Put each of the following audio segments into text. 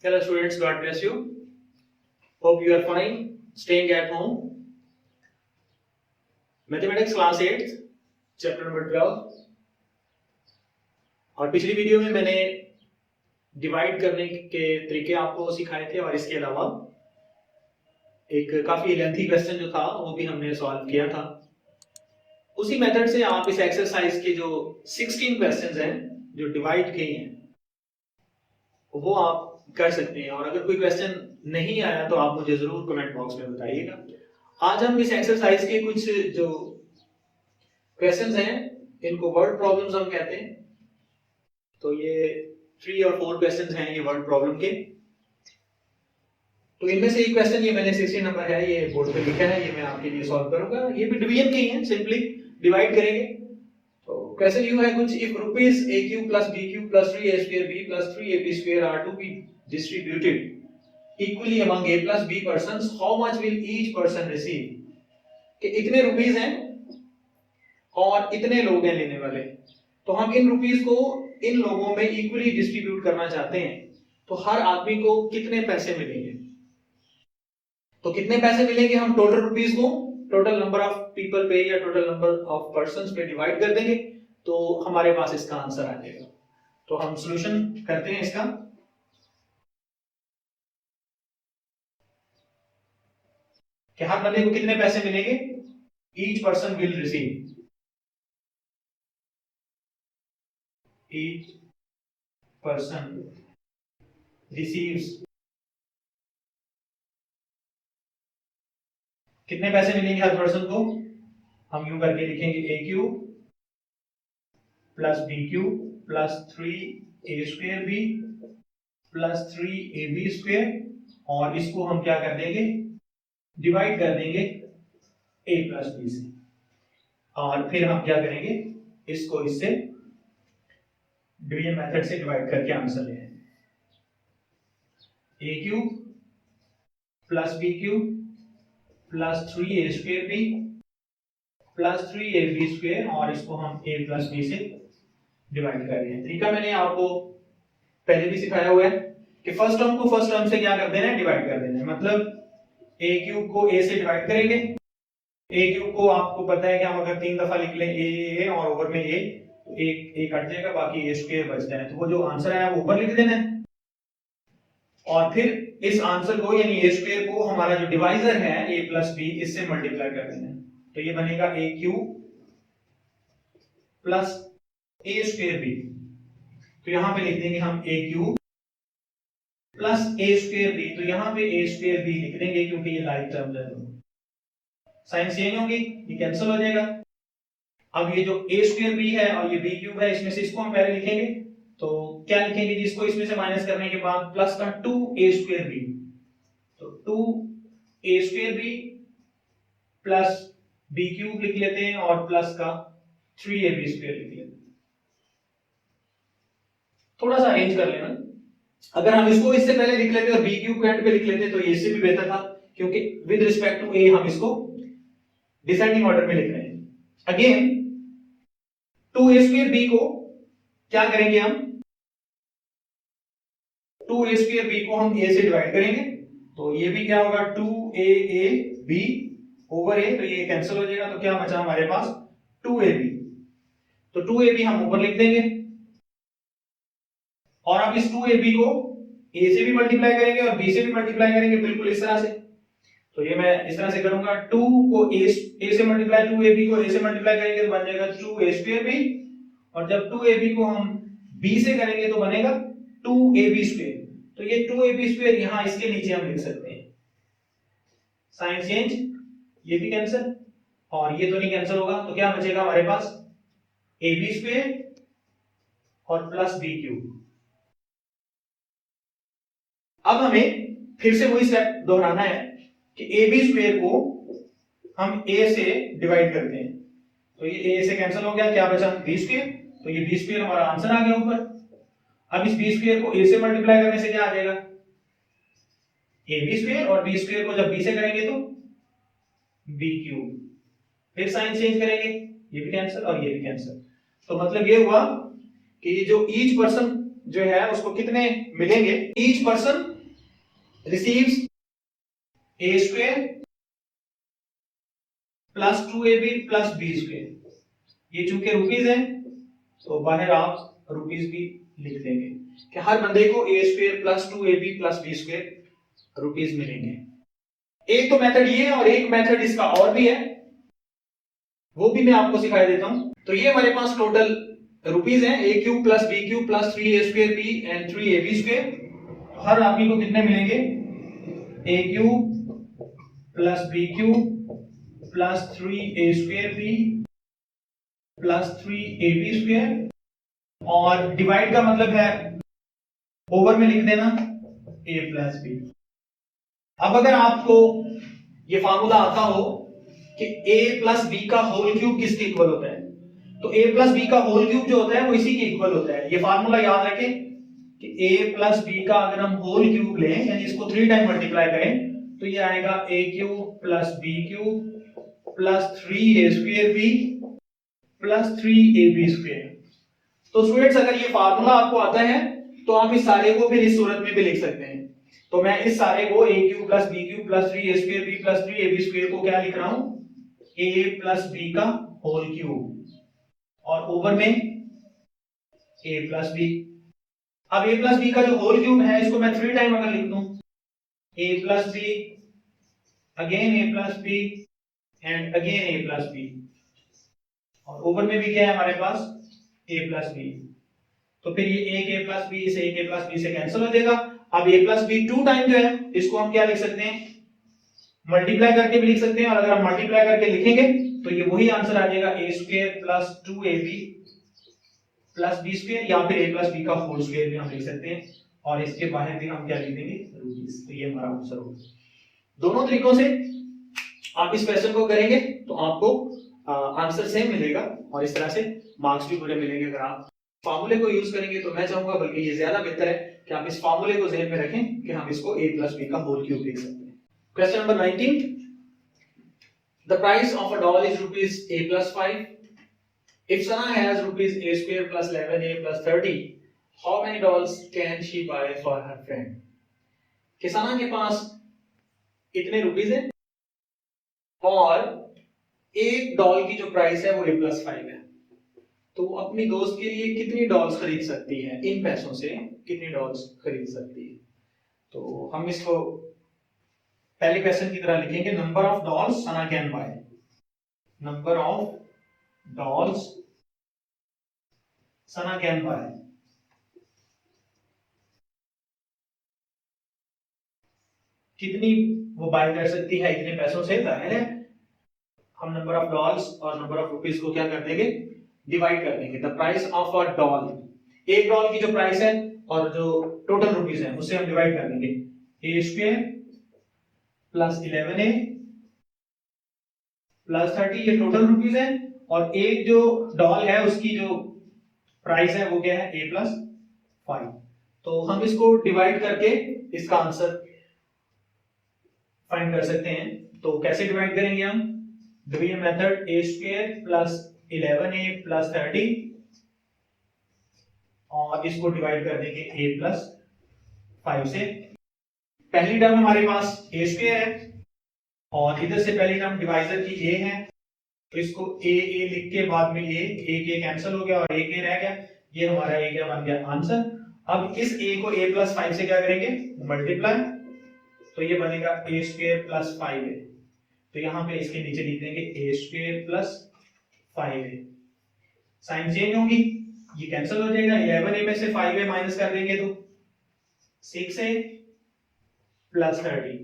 Hello students, God bless you. Hope you are fine, staying at home. Mathematics class 8, chapter number 12. और पिछली video में मैंने divide करने के तरीके आपको सिखाए थे और इसके अलावा एक काफी लेंथी क्वेश्चन जो था वो भी हमने सॉल्व किया था। उसी मेथड से आप इस एक्सरसाइज के जो 16 क्वेश्चंस हैं जो डिवाइड किए हैं वो आप कर सकते हैं। और अगर कोई क्वेश्चन नहीं आया तो आप मुझे जरूर कमेंट बॉक्स में बताइएगा। आज हम इस एक्सरसाइज के कुछ जो क्वेश्चंस हैं इनको वर्ड प्रॉब्लम्स हम कहते हैं। तो ये 3 और 4 क्वेश्चंस हैं ये वर्ड प्रॉब्लम के। तो इनमें से एक क्वेश्चन ये मैंने 16 नंबर है ये बोर्ड पे लिखा है, ये मैं आपके लिए सॉल्व करूंगा। ये भी डिवीजन के ही हैं, सिंपली डिवाइड करेंगे। तो क्वेश्चन यूं है कुछ, if rupees AQ plus BQ plus 3A square B plus 3AB square are to be distributed equally among A plus B persons, how much will each person receive? कि इतने rupees हैं और इतने लोग हैं लेने वाले, तो हम इन रुपीस को इन लोगों में इक्वली डिस्ट्रीब्यूट करना चाहते हैं, तो हर आदमी को कितने पैसे मिलेंगे। तो कितने पैसे मिलेंगे, हम टोटल रुपीस को टोटल नंबर ऑफ पीपल पे या टोटल नंबर ऑफ पर्संस पे डिवाइड कर देंगे तो हमारे पास इसका आंसर आ जाएगा। तो हम सॉल्यूशन करते हैं इसका। कि हर बंदे को कितने पैसे मिलेंगे, each person will receive, each person receives, कितने पैसे मिलेंगे हर पर्सन को, हम यूं करके लिखेंगे AQ plus BQ plus 3A square B plus 3AB square, और इसको हम क्या कर देंगे, डिवाइड कर देंगे A प्लस B से, और फिर हम क्या करेंगे, इसको इससे डिवीजन मेथड से डिवाइड करके आंसर ले आएंगे। AQ plus BQ plus 3A square B plus 3AB square, और इसको हम A प्लस B से डिवाइड कर रहे हैं। तरीका मैंने आपको पहले भी सिखाया हुआ है कि फर्स्ट टर्म को फर्स्ट टर्म से क्या कर देना है, डिवाइड कर देना है। मतलब A क्यूब को A से डिवाइड करेंगे। A क्यूब को आपको पता है कि हम अगर 3 दफा लिख लें A और ओवर में A, तो एक कट जाएगा, बाकी A स्क्वायर बचता है। तो वो जो आंसर आया वो ऊपर लिख देना है, और फिर इस आंसर को यानी A स्क्वायर को हमारा जो डिवाइजर है A प्लस B, इससे मल्टीप्लाई कर देना है। तो ये बनेगा A cube plus A square B। तो यहां पे लिख देंगे हम A cube plus A square B। तो यहां पे A स्क्वायर B लिख देंगे क्योंकि ये लाइक टर्म्स है, साइन चेंज होंगी, ये कैंसिल हो जाएगा। अब ये जो A स्क्वायर B है और ये B क्यूब है, इसमें से इसको हम पहले लिखेंगे। तो क्या लिखेंगे, जिसको इसमें से माइनस करने के बाद प्लस का 2A स्क्वायर B, तो 2A square B plus B cube लिख लेते हैं और प्लस का 3AB स्क्वायर लिख लेते हैं। थोड़ा सा अरेंज कर लेना, अगर हम इसको इससे पहले लिख लेते और B क्यूब को एंड पे लिख लेते तो ये इससे भी बेहतर था, क्योंकि विद रिस्पेक्ट टू A हम इसको डिसेंडिंग ऑर्डर में लिख रहे हैं। अगेन 2A स्क्वायर B को क्या करेंगे, हम 2A स्क्वायर B को हम A से डिवाइड करेंगे, तो ये भी क्या होगा 2AA B ओवर A, तो ये कैंसिल हो जाएगा। तो क्या बचा हमारे पास 2AB, तो 2AB हम ऊपर लिख देंगे, और अब इस 2AB को A से भी मल्टीप्लाई करेंगे और B से भी मल्टीप्लाई करेंगे, बिल्कुल इस तरह से। तो ये मैं इस तरह से करूंगा, 2 को A से मल्टीप्लाई, 2AB को A से मल्टीप्लाई करेंगे तो बन जाएगा 2A स्क्वायर B, और जब 2AB को हम B से करेंगे तो बनेगा 2AB स्क्वायर। तो ये 2AB स्क्वायर यहां इसके नीचे हम लिख सकते हैं, साइन चेंज, ये भी कैंसिल और ये तो नहीं कैंसिल होगा, तो क्या बचेगा हमारे पास AB स्क्वायर और प्लस B क्यूब। अब हमें फिर से वही स्टेप दोहराना है कि AB स्क्वायर को हम A से डिवाइड करते हैं, तो ये A से कैंसिल हो गया, क्या बचा B स्क्वायर, तो ये B स्क्वायर हमारा आंसर आ गया ऊपर। अब इस B स्क्वायर को A से मल्टीप्लाई करने से क्या आ जाएगा, AB स्क्वायर, और B स्क्वायर को जब B से करेंगे तो B क्यूब, फिर साइन चेंज करेंगे, ये भी कैंसिल और ये भी कैंसिल। तो मतलब ये हुआ कि ये जो ईच पर्सन जो है उसको कितने मिलेंगे, each person receives a square plus 2ab plus B square, ये चूंकि रुपीज है तो बाहर आप रुपीज भी लिख देंगे कि हर बंदे को A square plus 2ab plus B square rupees मिलेंगे। एक तो मेथड ये है और एक मेथड इसका और भी है, वो भी मैं आपको सिखा देता हूं। तो ये हमारे पास टोटल रुपीज है, A cube plus B cube plus 3a square B and 3ab square. हर आदमी को कितने मिलेंगे, A cube plus B cube plus 3a square B plus 3ab square, और डिवाइड का मतलब है ओवर में लिख देना a प्लस बी। अब अगर आपको ये फार्मूला आता हो कि a प्लस बी का होल क्यूब किसके इक्वल होता है, तो a प्लस बी का होल क्यूब जो होता है वो इसी के इक्वल होता है। ये फार्मूला याद रखें कि a प्लस बी का अगर हम होल क्यूब लें यानी इसको 3 टाइम मल्टीप्लाई करें तो ये आएगा a cube plus B cube plus 3a square B plus 3ab square. तो स्टूडेंट्स अगर ये फार्मूला आपको आता है तो आप इस सारे को फिर इस सूरत में भी लिख सकते हैं। तो मैं इस सारे को a cube plus B cube plus 3a square B plus 3ab square को क्या लिख रहा हूं, a प्लस बी का होल क्यूब और ओवर में a प्लस बी। अब a प्लस बी का जो होल क्यूब है इसको मैं 3 टाइम अगर लिख दूं, a plus B again a plus B and again a plus B, और ओवर में भी क्या है हमारे पास a प्लस बी। तो फिर ये एक a प्लस बी इस एक a प्लस बी से कैंसिल हो जाएगा। अब a प्लस बी 2 टाइम जो है इसको हम क्या लिख सकते हैं, मल्टीप्लाई करके भी लिख सकते हैं, और अगर हम मल्टीप्लाई करके लिखेंगे तो ये वही आंसर आ जाएगा a square plus 2ab plus B square, या फिर a प्लस बी का होल स्क्वायर भी हम लिख सकते हैं, और इसके बाहर भी हम क्या लिख देंगे रुपीस। तो ये हमारा आंसर होगा। दोनों तरीकों से आप इस क्वेश्चन को करेंगे तो आपको आंसर सेम मिलेगा और इस तरह से मार्क्स भी पूरे मिलेंगे। अगर आप फार्मूले को यूज करेंगे तो मैं चाहूंगा बल्कि ये ज्यादा बेहतर है कि आप इस फार्मूले को ज़हन में रखें कि हम इसको a प्लस बी का होल क्यूब लिख सकते हैं। Question number 19, the price of a doll is rupees a plus 5। If Sana has rupees a square plus 11a plus 30, how many dolls can she buy for her friend. कि सना के पास इतने rupees है और एक doll की जो प्राइस है वो a प्लस 5 है, तो वो अपनी दोस्त के लिए कितनी डॉल्स खरीद सकती है, इन पैसों से कितनी डॉल्स खरीद सकती है। तो हम इसको पहले क्वेश्चन की तरह लिखेंगे, number of dolls Sana can buy, number of dolls Sana can buy. कितनी वो बाय कर सकती है इतने पैसों से, जाहिर है हम नंबर ऑफ डॉल्स और नंबर ऑफ रुपीस को क्या कर देंगे, डिवाइड कर देंगे। The price of a doll, एक डॉल की जो प्राइस है और जो टोटल रुपीस है उससे हम डिवाइड कर देंगे, a square plus 11a plus 30, ये टोटल रुपीस है, और एक जो डॉल है उसकी जो प्राइस है वो क्या है a प्लस 5। तो हम इसको डिवाइड करके इसका आंसर फाइंड कर सकते हैं। तो कैसे डिवाइड करेंगे हम, division method, a square plus 11a plus 30 और इसको डिवाइड कर देंगे a प्लस 5 से। पहली टर्म हमारे पास a स्क्वायर है और इधर से पहली टर्म डिवाइजर की a है, तो इसको a लिख के बाद में a कैंसिल हो गया और a रह गया, ये हमारा a क्या बन गया आंसर। अब इस a को a प्लस 5 से क्या करेंगे मल्टीप्लाई, तो ये बनेगा a स्क्वायर प्लस 5a, तो यहां पे इसके नीचे लिख देंगे a square plus 5a, sign change होगी, ये कैंसिल हो जाएगा, 11a में से 5a माइनस कर देंगे तो 6a plus 30।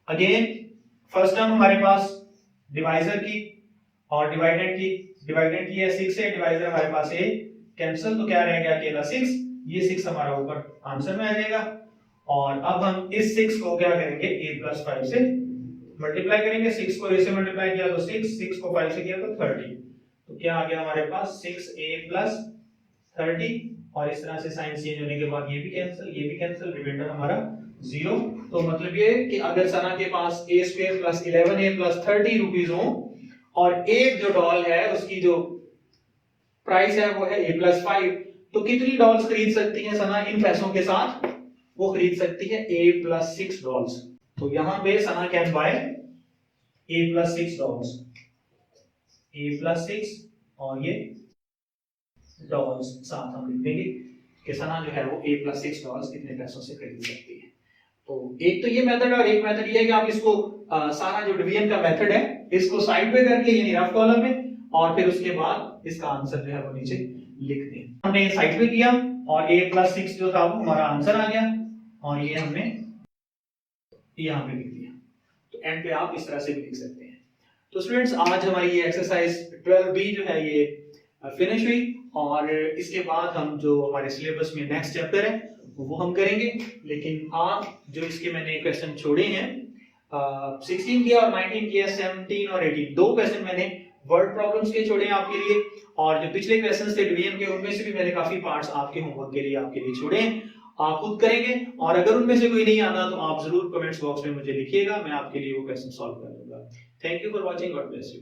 Again first term हमारे पास डिवाइजर की और डिवाइडेंड की है 6a, डिवाइजर हमारे पास a, कैंसिल, तो क्या रहेगा अकेला 6, ये 6 हमारा ऊपर आंसर में आ जाएगा। और अब हम इस 6 को क्या करेंगे a प्लस 5 से मल्टीप्लाई करेंगे, 6 को a से मल्टीप्लाई किया तो 6 को 5 से किया तो 30, तो क्या आ गया हमारे पास 6a प्लस 30, और इस तरह से साइन चेंज होने के बाद ये भी कैंसिल, रिमाइंडर हमारा 0। तो मतलब ये कि अगर सना के पास a square plus 11a plus 30 rupees हो और एक जो डॉल है उसकी जो प्राइस है वो है a प्लस 5, तो कितनी डॉल्स खरीद सकती है सना इन पैसों के साथ, वो खरीद सकती है $a+6। तो यहाँ पे सना कैन बाय $a+6, $a+6 और ये डॉलर्स साथ हम लिख देंगे कि सना जो है वो $a+6 इतने पैसों से खरीद सकती है। तो एक तो ये मेथड और एक मेथड ये है कि आप इसको सारा जो डिवीजन का मेथड है इसको साइड पे करके यानी रफ कॉलम में और फिर उसके बाद इसका आंसर जो है वो नीचे लिख दें। हमने ये साइड पे किया और $a+6 जो था वो हमारा आंसर आ गया और ये हमने यहाँ पे लिख दिया। तो एंड पे आप इस तरह से भी लिख सकते हैं। तो स्टूडेंट्स आज हमारी ये एक्सरसाइज 12B जो है ये फिनिश हुई और इसके बाद हम जो हमारे सिलेबस में नेक्स्ट चैप्टर है वो हम करेंगे। लेकिन आप जो इसके मैंने क्वेश्चन छोड़े हैं 16 किया और 19 किया, 17 और 18 दो क्वेश्चन मैंने वर्ड प्रॉब्लम्स के छोड़े हैं आपके लिए और जो पिछले क्वेश्चंस थे डिवीजन के उनमें से भी मैंने काफी पार्ट्स आपके होमवर्क के लिए आपके लिए छोड़े हैं। आप खुद करेंगे और अगर उनमें से कोई नहीं आता तो आप जरूर कमेंट्स बॉक्स में मुझे लिखिएगा, मैं आपके लिए वो क्वेश्चन सॉल्व कर दूंगा। Thank you for watching, God bless you.